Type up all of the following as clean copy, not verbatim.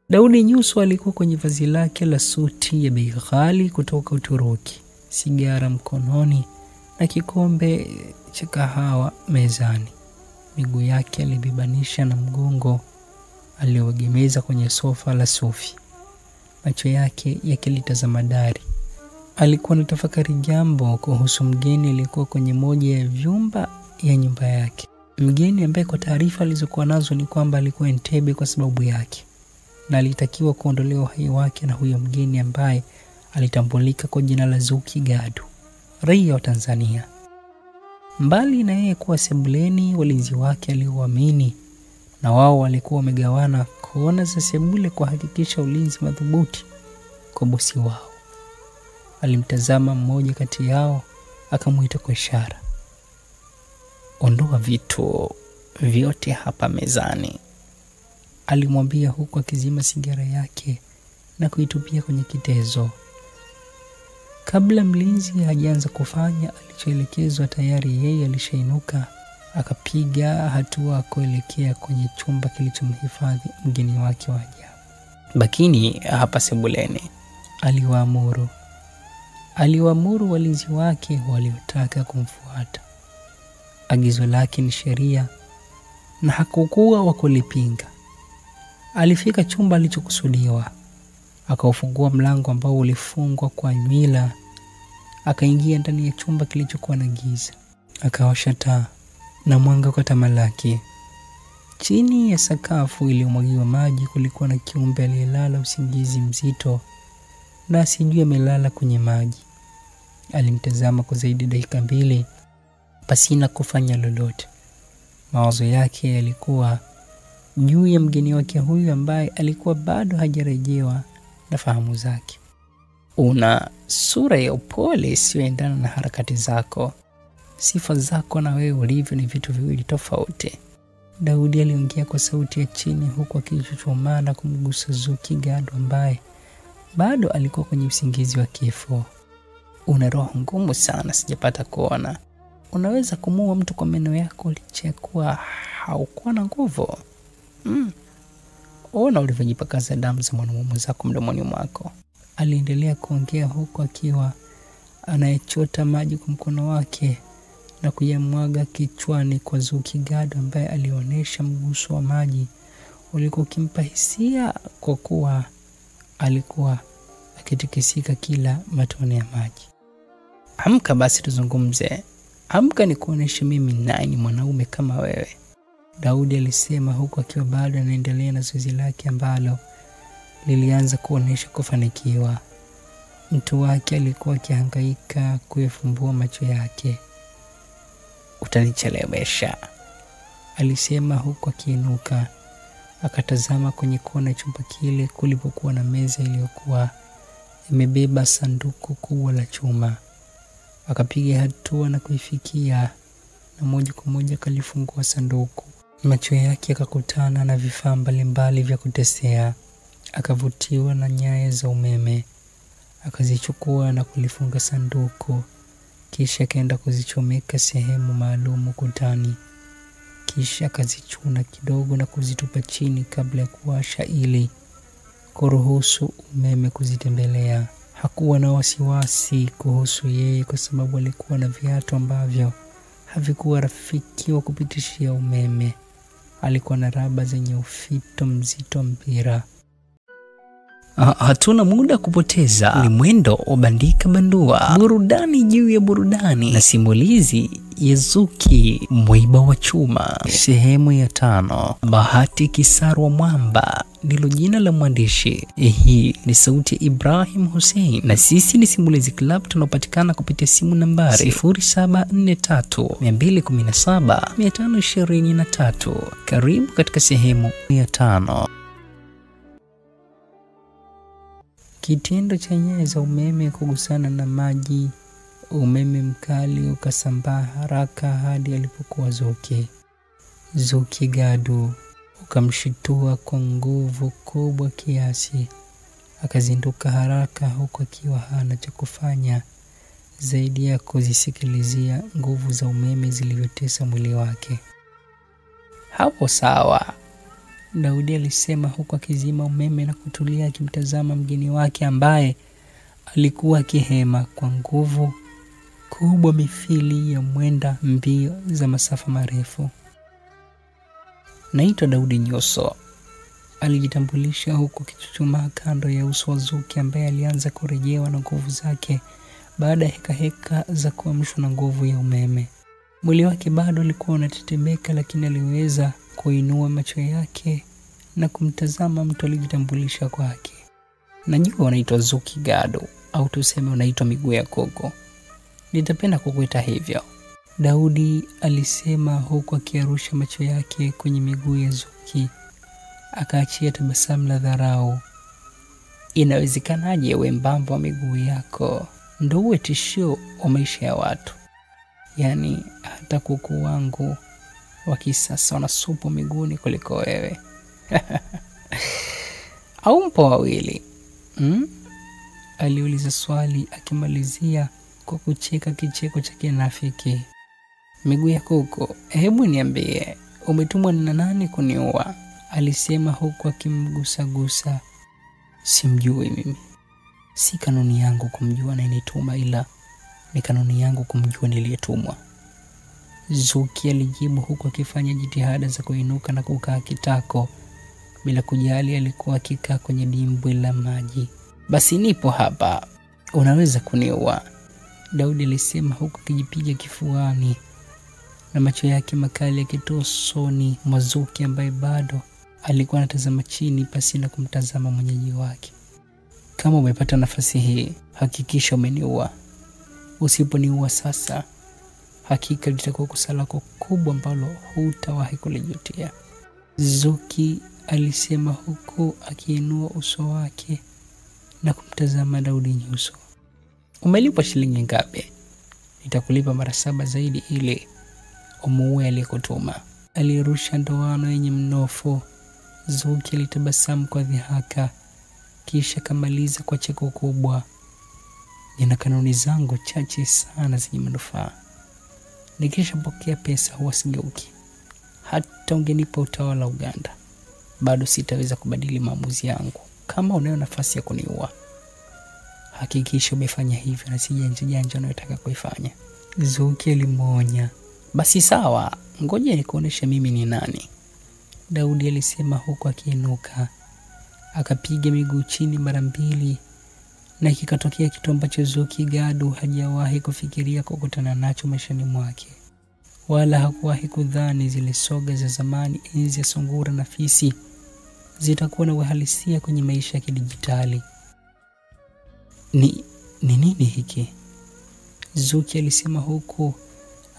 Daudi Nyuso alikuwa kwenye vazi lake la suti ya bei ghali kutoka Uturuki, sigara mkononi na kikombe cha kahawa mezani. Miguu yake alibibanisha na mgongo alioegemeza kwenye sofa la sufi, macho yake yakilitazama dari. Alikuwa anatafakari jambo kuhusu mgeni aliyekuwa kwenye moja ya vyumba ya nyumba yake. Mgeni ambaye kwa taarifa alizokuwa nazo ni kwamba alikuwa Entebbe kwa sababu yake, na alitakiwa kuondolewa uhai wake na huyo mgeni ambaye alitambulika kwa jina la Zuki Gadu, raia wa Tanzania. Mbali na yeye kuwa sebuleni, walinzi wake aliowaamini na wao walikuwa wamegawana kona za sebule kuhakikisha ulinzi madhubuti kwa bosi wao. Alimtazama mmoja kati yao, akamuita kwa ishara. "Ondoa vitu vyote hapa mezani," alimwambia huku akizima sigara yake na kuitupia kwenye kitezo. Kabla mlinzi hajaanza kufanya alichoelekezwa, tayari yeye alishainuka akapiga hatua kuelekea kwenye chumba kilichomhifadhi mgeni wake wa ajabu. "Bakini hapa sebuleni," aliwaamuru walinzi wake waliotaka kumfuata. Agizo lake ni sheria na hakukuwa wa kulipinga. Alifika chumba alichokusudiwa, akaufungua mlango ambao ulifungwa kwa nywila, akaingia ndani ya chumba kilichokuwa na giza. Akawasha taa na mwanga ukatamalaki. Chini ya sakafu iliyomwagiwa maji kulikuwa na kiumbe aliyelala usingizi mzito, na asijui amelala kwenye maji. Alimtazama kwa zaidi dakika 2 pasina kufanya lolote. Mawazo yake yalikuwa juu ya mgeni wake huyu ambaye alikuwa bado hajarejewa na fahamu zake. "Una sura ya upole isiyoendana na harakati zako. Sifa zako na wewe ulivyo ni vitu viwili tofauti," Daudi aliongea kwa sauti ya chini huku akichuchumaa na kumgusa Zuki Gadu ambaye bado alikuwa kwenye usingizi wa kifo. "Una roho ngumu sana, sijapata kuona. Unaweza kumuua mtu kwa meno yako licha ya kuwa haukuwa na nguvu. Ona ulivyojipakaza damu za mwanamume zako mdomoni mwako," aliendelea kuongea huku akiwa anayechota maji kwa mkono wake na kuyamwaga kichwani kwa Zuki Gadu ambaye alionyesha mguso wa maji ulikuwa ukimpa hisia kwa kuwa alikuwa akitikisika kila matone ya maji. "Amka basi tuzungumze. Amka nikuoneshe mimi nani mwanaume kama wewe," Daudi alisema huku akiwa bado anaendelea na zoezi lake ambalo lilianza kuonesha kufanikiwa. Mtu wake alikuwa akihangaika kuyafumbua macho yake. "Utanichelewesha," alisema huku akiinuka. Akatazama kwenye kona chumba kile kulipokuwa na meza iliyokuwa imebeba sanduku kubwa la chuma. Akapiga hatua na kuifikia, na moja kwa moja kalifungua sanduku. Macho yake yakakutana na vifaa mbalimbali vya kutesea. Akavutiwa na nyaya za umeme. Akazichukua na kulifunga sanduku, kisha akaenda kuzichomeka sehemu maalum ukutani. Kisha akazichuna kidogo na kuzitupa chini kabla ya kuwasha ili kuruhusu umeme kuzitembelea. Hakuwa na wasiwasi kuhusu yeye kwa sababu alikuwa na viatu ambavyo havikuwa rafiki wa kupitishia umeme. Alikuwa na raba zenye ufito mzito mpira. Hatuna muda kupoteza, ni mwendo wa bandika bandua, burudani juu ya burudani na simulizi ya Zuki Mwiba wa Chuma. Sehemu ya 5. Bahati Kisarwa Mwamba ndilo jina la mwandishi. Hii ni sauti ya Ibrahim Hussein na sisi ni Simulizi Club. Tunapatikana kupitia simu nambari 0743217523. Karibu katika sehemu ya 5. Kitendo cha nyaya za umeme kugusana na maji, umeme mkali ukasambaa haraka hadi alipokuwa Zuki Gadu ukamshitua kwa nguvu kubwa kiasi. Akazinduka haraka huku akiwa hana cha kufanya zaidi ya kuzisikilizia nguvu za umeme zilivyotesa mwili wake. "Hapo sawa," Daudi alisema huku akizima umeme na kutulia akimtazama mgeni wake ambaye alikuwa akihema kwa nguvu kubwa mithili ya mwenda mbio za masafa marefu. Naitwa Daudi Nyuso, alijitambulisha huku akichuchumaa kando ya uso wa Zuki ambaye alianza kurejewa na nguvu zake baada ya heka za kuamshwa na nguvu ya umeme. Mwili wake bado ulikuwa unatetemeka, lakini aliweza kuinua macho yake na kumtazama mtu alijitambulisha kwake. Najua unaitwa Zuki Gado, au tuseme unaitwa Miguu ya Gogo. Nitapenda kukuita hivyo, Daudi alisema huku akiarusha macho yake kwenye miguu ya Zuki. Akaachia tabasamu la dharau. Inawezekanaje wembamba wa miguu yako ndio uwe tishio wa maisha ya watu? Yaani hata kuku wangu wa kisasa wana supu miguuni kuliko wewe. Au mpo wawili? Aliuliza swali akimalizia kwa kucheka kicheko cha kinafiki. Miguu ya Gogo, hebu niambie, umetumwa na nani kuniua? Alisema huku akimgusa. Simjui mimi. Si kanuni yangu kumjua anayenituma, ila ni kanuni yangu kumjua niliyetumwa, Zuki alijibu huku akifanya jitihada za kuinuka na kukaa kitako bila kujali alikuwa akikaa kwenye dimbwi la maji. Basi nipo hapa, unaweza kuniua, Daudi alisema huku akijipiga kifuani na macho yake makali yakitoa usoni mwa Zuki ambaye bado alikuwa anatazama chini pasina kumtazama mwenyeji wake. Kama umepata nafasi hii, hakikisha umeniua. Usiponiua sasa, hakika litakuwa kosa lako kubwa ambalo hutawahi kulijutia, Zuki alisema huku akiinua uso wake na kumtazama Daudi nyuso. Umelipwa shilingi ngapi? Nitakulipa mara 7 zaidi ili umuue aliyekutuma, alirusha ndoano yenye mnofo. Zuki alitabasamu kwa dhihaka kisha kamaliza kwa cheko kubwa. Nina kanuni zangu chache sana zenye manufaa. Nikishapokea pesa huwa sigeuki. Hata ungenipa utawala Uganda, bado sitaweza kubadili maamuzi yangu. Kama unayo nafasi ya kuniua, hakikisha umefanya hivyo na si janja unayotaka kuifanya, Zuki alimuonya. Basi sawa, ngoja nikuoneshe mimi ni nani, Daudi alisema huku akiinuka. Akapiga miguu chini mara 2 na kikatokea kitu ambacho Zuki Gado hajawahi kufikiria kukutana nacho maishani mwake. Wala hakuwahi kudhani zile soga za zamani, enzi ya sungura na fisi, zitakuwa na uhalisia kwenye maisha ya kidijitali. Ni nini hiki? Zuki alisema huku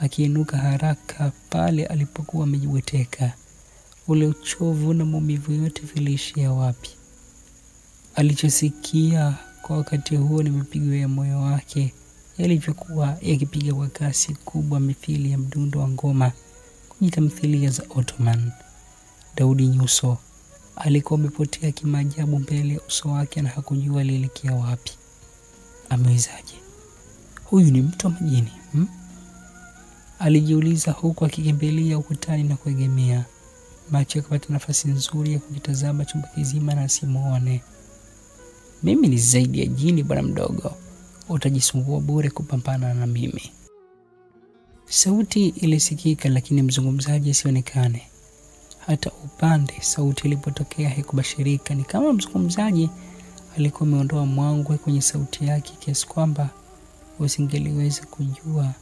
akiinuka haraka pale alipokuwa amejiweteka. Ule uchovu na maumivu yote viliishia wapi? Alichosikia kwa wakati huo ni mapigo ya moyo wake yalivyokuwa yakipiga kwa kasi kubwa mithili ya mdundo wa ngoma kwenye tamthilia za Ottoman. Daudi Nyuso alikuwa amepotea kimaajabu mbele ya uso wake na hakujua alielekea wapi. Amewezaje? Huyu ni mtu wa majini? Alijiuliza huku akikimbilia ukutani na kuegemea. Macho yakapata nafasi nzuri ya kukitazama chumba kizima na asimuone. Mimi ni zaidi ya jini bwana mdogo, utajisumbua bure kupambana na mimi. Sauti ilisikika lakini mzungumzaji asionekane. Hata upande sauti ilipotokea haikubashirika. Ni kama mzungumzaji alikuwa ameondoa mwangwe kwenye sauti yake kiasi kwamba usingeliweza kujua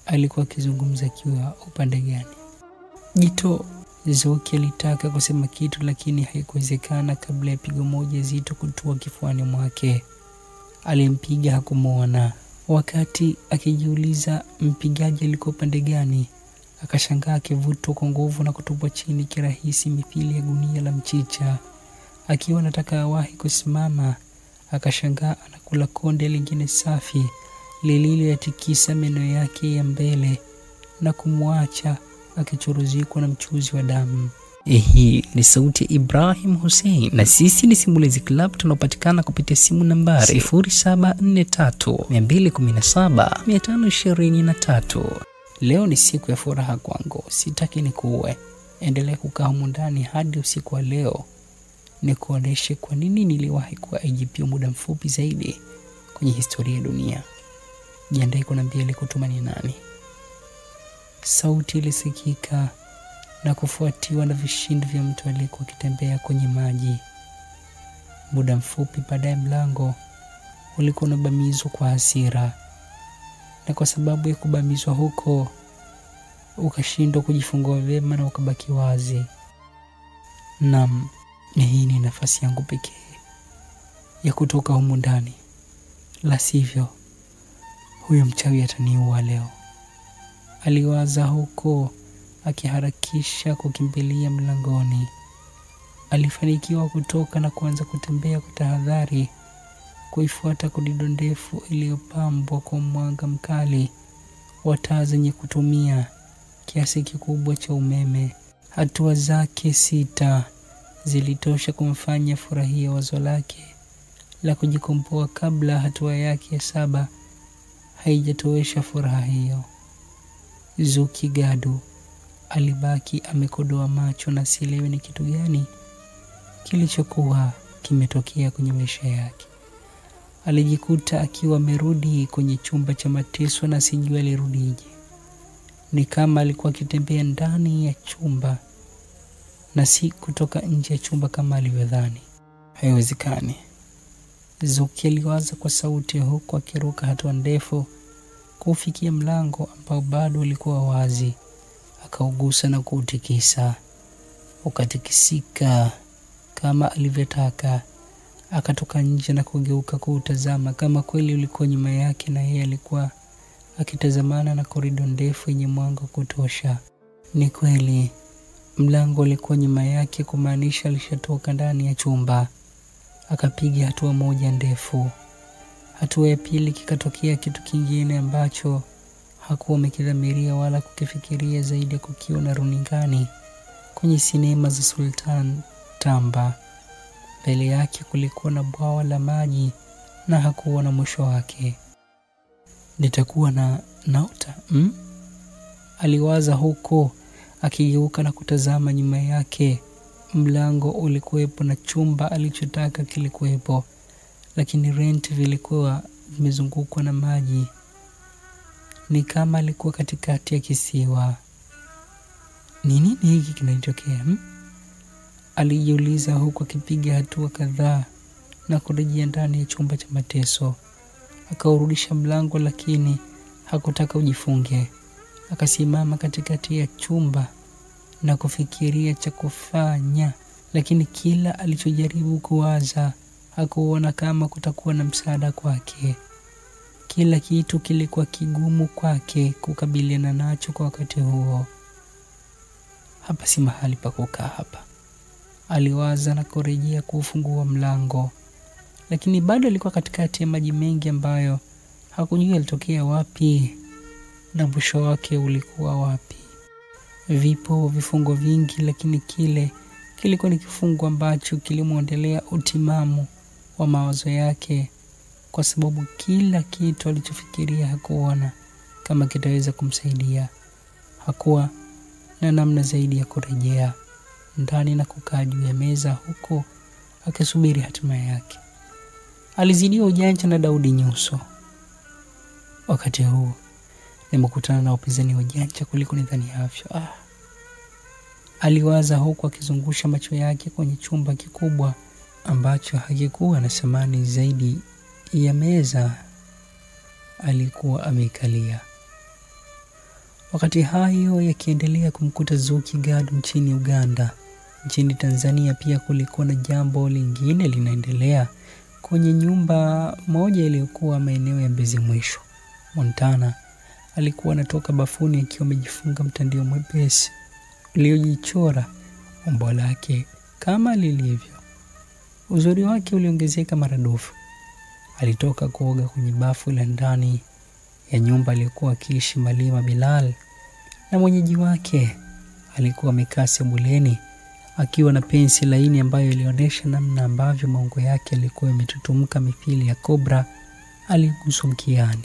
alikuwa akizungumza kiwa upande gani. Jito Zuki alitaka kusema kitu lakini haikuwezekana kabla ya pigo moja zito kutua kifuani mwake. Alimpiga hakumuona. Wakati akijiuliza mpigaji alikuwa upande gani, akashangaa akivutwa kwa nguvu na kutupwa chini kirahisi mithili ya gunia la mchicha. Akiwa anataka awahi kusimama, akashangaa anakula konde lingine safi lililoyatikisa meno yake ya mbele na kumwacha akichuruzikwa na mchuzi wa damu. Hii ni sauti ya Ibrahim Hussein na sisi ni Simulizi Club. Tunapatikana kupitia simu nambari 0743217523. Leo ni siku ya furaha kwangu, sitaki nikuue, endelea kukaa humu ndani hadi usiku wa leo nikuoneshe kwa nini niliwahi kuwa IGP muda mfupi zaidi kwenye historia ya dunia. Jiandae kuniambia alikutuma ni nani. Sauti ilisikika na kufuatiwa na vishindo vya mtu aliyekuwa akitembea kwenye maji. Muda mfupi baadaye mlango ulikuwa unabamizwa kwa hasira, na kwa sababu ya kubamizwa huko ukashindwa kujifungua vyema na ukabaki wazi. Naam, hii ni nafasi yangu pekee ya kutoka humu ndani, la sivyo huyo mchawi ataniua leo, aliwaza huko akiharakisha kukimbilia mlangoni. Alifanikiwa kutoka na kuanza kutembea kwa tahadhari, kuifuata korido ndefu iliyopambwa kwa mwanga mkali wa taa zenye kutumia kiasi kikubwa cha umeme. Hatua zake 6 zilitosha kumfanya furahia wazo lake la kujikomboa kabla hatua yake ya 7 haijatowesha furaha hiyo. Zuki Gadu alibaki amekodoa macho na sielewi ni kitu gani kilichokuwa kimetokea kwenye maisha yake. Alijikuta akiwa amerudi kwenye chumba cha mateso na sijui alirudije. Ni kama alikuwa akitembea ndani ya chumba na si kutoka nje ya chumba kama alivyodhani. Haiwezekani, Zuki aliwaza kwa sauti, huku akiruka hatua ndefu kufikia mlango ambao bado ulikuwa wazi. Akaugusa na kuutikisa, ukatikisika kama alivyotaka. Akatoka nje na kugeuka kuutazama kama kweli ulikuwa nyuma yake, na yeye alikuwa akitazamana na korido ndefu yenye mwanga wa kutosha. Ni kweli mlango ulikuwa nyuma yake, kumaanisha alishatoka ndani ya chumba. Akapiga hatua moja ndefu. Hatua ya pili kikatokea kitu kingine ambacho hakuwa amekidhamiria wala kukifikiria zaidi ya kukiona runingani kwenye sinema za Sultan Tamba. Mbele yake kulikuwa na bwawa la maji na hakuwa na mwisho wake. Nitakuwa na naota? Aliwaza huko akigeuka na kutazama nyuma yake. Mlango ulikuwepo na chumba alichotaka kilikuwepo, lakini rent vilikuwa vimezungukwa na maji. Ni kama alikuwa katikati ya kisiwa. Ni nini hiki kinachotokea? Alijiuliza huku akipiga hatua kadhaa na kurejea ndani ya chumba cha mateso. Akaurudisha mlango lakini hakutaka ujifunge. Akasimama katikati ya chumba na kufikiria cha kufanya, lakini kila alichojaribu kuwaza hakuona kama kutakuwa na msaada kwake. Kila kitu kilikuwa kigumu kwake kukabiliana nacho kwa wakati huo. Hapa si mahali pa kukaa hapa, aliwaza na kurejea kufungua mlango, lakini bado alikuwa katikati ya maji mengi ambayo hakujua yalitokea wapi na mwisho wake ulikuwa wapi. Vipo vifungo vingi, lakini kile kilikuwa ni kifungo ambacho kilimuondelea utimamu wa mawazo yake, kwa sababu kila kitu alichofikiria hakuona kama kitaweza kumsaidia. Hakuwa na namna zaidi ya kurejea ndani na kukaa juu ya meza huko akisubiri hatima yake. Alizidiwa ujanja na Daudi Nyuso. Wakati huu nimekutana na upinzani wa ujanja kuliko nidhaniavyo. Aliwaza huku akizungusha macho yake kwenye chumba kikubwa ambacho hakikuwa na samani zaidi ya meza alikuwa ameikalia. Wakati hayo yakiendelea kumkuta Zuki Gadu nchini Uganda, nchini Tanzania pia kulikuwa na jambo lingine linaendelea kwenye nyumba moja iliyokuwa maeneo ya Mbezi Mwisho. Montana alikuwa anatoka bafuni akiwa amejifunga mtandio mwepesi uliojichora umbo lake kama lilivyo. Uzuri wake uliongezeka maradufu. Alitoka kuoga kwenye bafu la ndani ya nyumba aliyokuwa akiishi Malima Bilal, na mwenyeji wake alikuwa amekaa sebuleni akiwa na pensi laini ambayo ilionyesha namna ambavyo maungo yake yalikuwa yametutumuka mithili ya kobra aliyeguswa mkiani.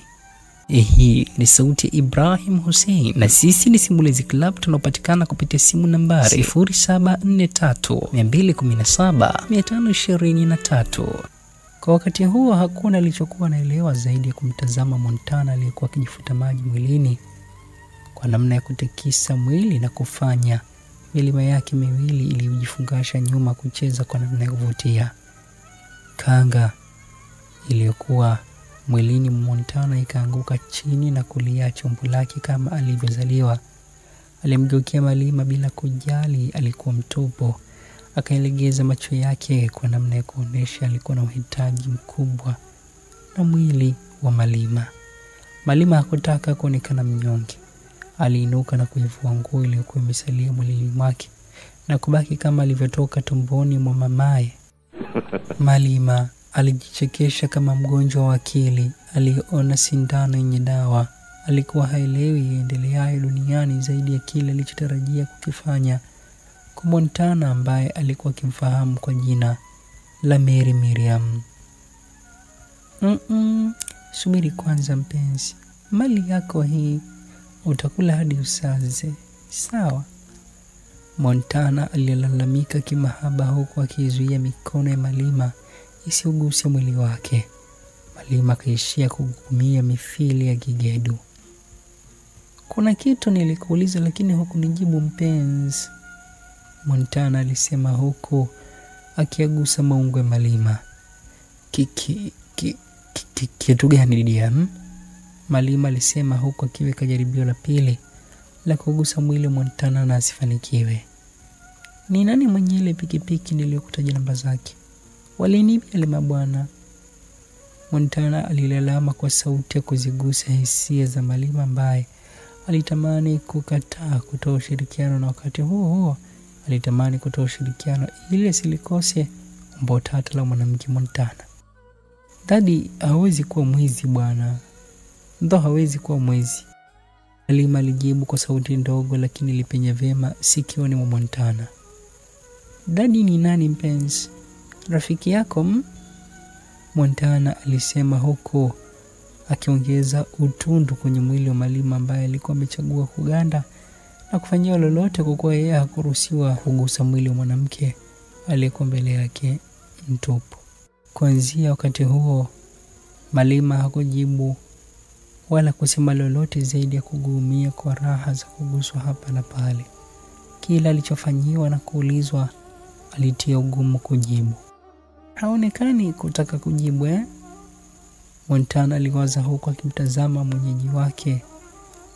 Hii ni sauti ya Ibrahim Hussein na sisi ni Simulizi Club, tunapatikana kupitia simu nambari 0743217523. Kwa wakati huo hakuna alichokuwa naelewa zaidi ya kumtazama Montana aliyekuwa akijifuta maji mwilini kwa namna ya kutikisa mwili na kufanya milima yake miwili iliyojifungasha nyuma kucheza kwa namna ya kuvutia. Kanga iliyokuwa mwilini Montana ikaanguka chini na kuliacha umbo lake kama alivyozaliwa. Alimgeukia Malima bila kujali alikuwa mtupu. Akaelegeza macho yake kwa namna ya kuonesha alikuwa na uhitaji mkubwa na mwili wa Malima. Malima hakutaka kuonekana mnyonge. Aliinuka na kuivua nguo iliyokuwa imesalia mwilini mwake na kubaki kama alivyotoka tumboni mwa mamaye. Malima alijichekesha kama mgonjwa wa akili aliyeona sindano yenye dawa. Alikuwa haelewi yaendeleayo duniani zaidi ya kile alichotarajia kukifanya kwa Montana ambaye alikuwa akimfahamu kwa jina la Mary Miriam. Subiri kwanza mpenzi, mali yako hii utakula hadi usaze, sawa? Montana alilalamika kimahaba huku akizuia mikono ya Malima isiuguse mwili wake. Malima kaishia kugumia mithili ya gigedu. Kuna kitu nilikuuliza lakini hukunijibu mpenzi, Montana alisema huku akiagusa maungo ya Malima. Kitu gani Diam? Malima alisema huku akiweka jaribio la pili la kugusa mwili Montana na asifanikiwe. Ni nani mwenye ile pikipiki niliyokutaja namba zake? Walinibia ile mabwana. Montana alilalama kwa sauti ya kuzigusa hisia za Malima ambaye alitamani kukataa kutoa ushirikiano, na wakati huo alitamani kutoa ushirikiano ili asilikose umbo tata la mwanamke Montana. Daddy hawezi kuwa mwizi bwana. Ndo hawezi kuwa mwizi, Malima alijibu kwa sauti ndogo lakini ilipenya vyema sikioni mwa Montana. Daddy ni nani mpenzi? Rafiki yako? Montana alisema huko akiongeza utundu kwenye mwili wa Malima ambaye alikuwa amechagua kuganda na kufanyia lolote kwa kuwa yeye hakuruhusiwa kugusa mwili wa mwanamke aliyekuwa mbele yake mtupu. Kuanzia wakati huo Malima hakujibu wala kusema lolote zaidi ya kugumia kwa raha za kuguswa hapa na pale. Kila alichofanyiwa na kuulizwa alitia ugumu kujibu. Haonekani kutaka kujibu Montana aliwaza huku akimtazama mwenyeji wake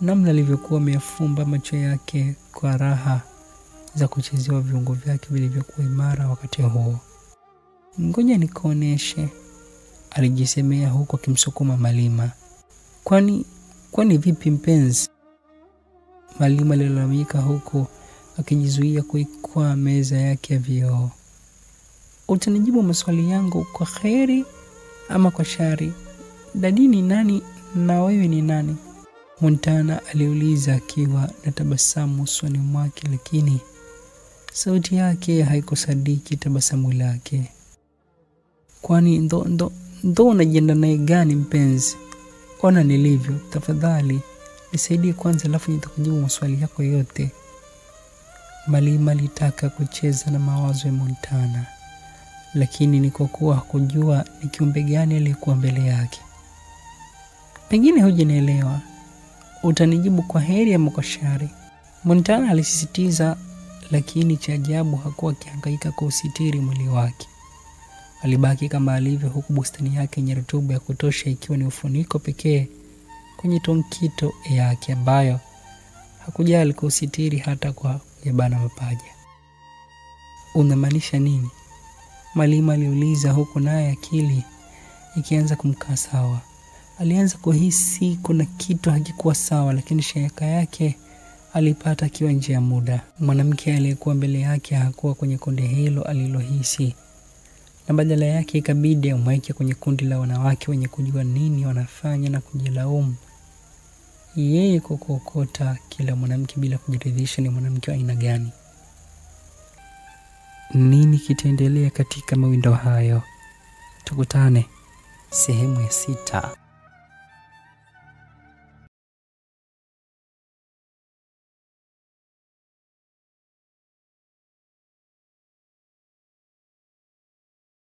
namna alivyokuwa ameyafumba macho yake kwa raha za kuchezewa viungo vyake vilivyokuwa imara wakati huo. Ngoja nikuoneshe, alijisemea huku akimsukuma Malima. Kwani vipi mpenzi? Malima alilalamika huku akijizuia kuikwa meza yake ya vioo. Utanijibu maswali yangu kwa kheri ama kwa shari? Daddy ni nani na wewe ni nani? Montana aliuliza akiwa na tabasamu usoni mwake, lakini sauti yake haikusadiki tabasamu lake. Kwani ndo unajienda naye gani mpenzi? Ona nilivyo, tafadhali nisaidie kwanza alafu nitakujibu maswali yako yote. Malima alitaka kucheza na mawazo ya Montana, lakini ni kwa kuwa hakujua ni kiumbe gani aliyekuwa mbele yake. Pengine hujanielewa, utanijibu kwa heri ama kwa shari? Montana alisisitiza, lakini cha ajabu hakuwa akihangaika kusitiri mwili wake. Alibaki kama alivyo, huku bustani yake yenye rutuba ya kutosha ikiwa ni ufuniko pekee kwenye tonkito yake ambayo hakujali kusitiri hata kwa yabana mapaja. Unamaanisha nini? Malima aliuliza huku naye akili ikianza kumkaa sawa. Alianza kuhisi kuna kitu hakikuwa sawa, lakini shaka yake alipata akiwa nje ya muda. Mwanamke aliyekuwa mbele yake hakuwa kwenye kundi hilo alilohisi, na badala yake ikabidi amweke kwenye kundi la wanawake wenye kujua nini wanafanya na kujilaumu yeye kwa kuokota kila mwanamke bila kujiridhisha ni mwanamke wa aina gani. Nini kitaendelea katika mawindo hayo? Tukutane sehemu ya 6.